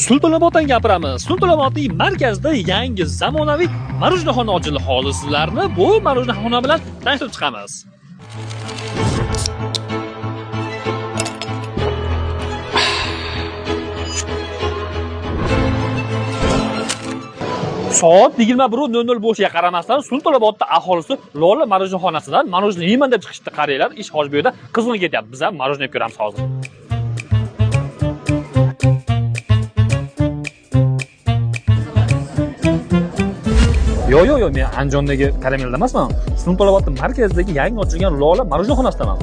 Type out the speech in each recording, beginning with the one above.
Sultonoboddan gapiramiz. Sultonobodning markazida yangi zamonaviy marojnaxona ochildi. Hozir sizlarni bu marojnaxona bilan tanishtirib chiqamiz. Soat 21:00 bo'lishiga qaramasdan Sultonobodda aholisi Lola marojnaxonasidan marojna yeyman deb chiqishdi. Qaranglar, ish hoj bu yerda qizg'in ketyapti. Biz ham marojna yeb ko'ramiz hozir. Yo, men Andijondagi karamelda emasman. Sultonobodning markazidagi yangi ochilgan Lola marojnaxonasidaman.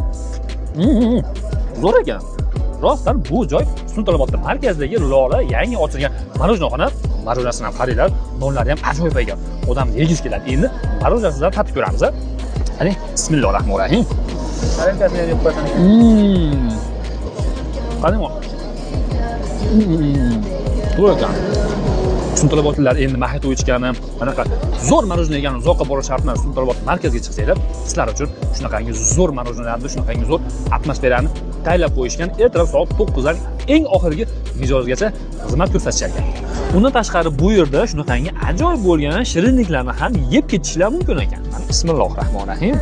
Zo'r ekan. Rostdan bu joy Sultonobodning markazidagi Lola yangi ochilgan marojnaxona. Marojnasidan qaranglar, nonlari ham ajoyib ekan. Odam yegiz keladi. Endi marojnasidan tatib ko'ramiz. Qani, bismillahirrohmanirrohim. Qarankasini yeb qo'ysan. Qani mo. Zo'r ekan. Sultonobodliklar endi maxit o'yishgani, anaqa zo'r marojna yegan uzoqqa borish shart emas. Sultonobod markaziga chiqsanglar, sizlar uchun shunaqangi zo'r marojnalarni, shunaqangi zo'r atmosferani tayyorlab qo'yishgan. Ertalab soat 9 dan eng oxirgi mijozgacha xizmat ko'rsatishar ekan. Undan tashqari bu yerda shunaqangi ajoyib bo'lgan shirinliklarni ham yeb ketishlar mumkin ekan. Bismillahirrohmanirrohim.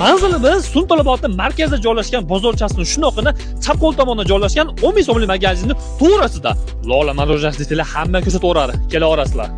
Manzilimiz Sultonobodning markazida joylashgan bozorchasining shunaqina chap qo'l tomonda joylashgan 10 ming so'mlik magazinning to'g'risida. Lola marojnasi desanglar hamma ko'rsataveradi. Kelaverasizlar.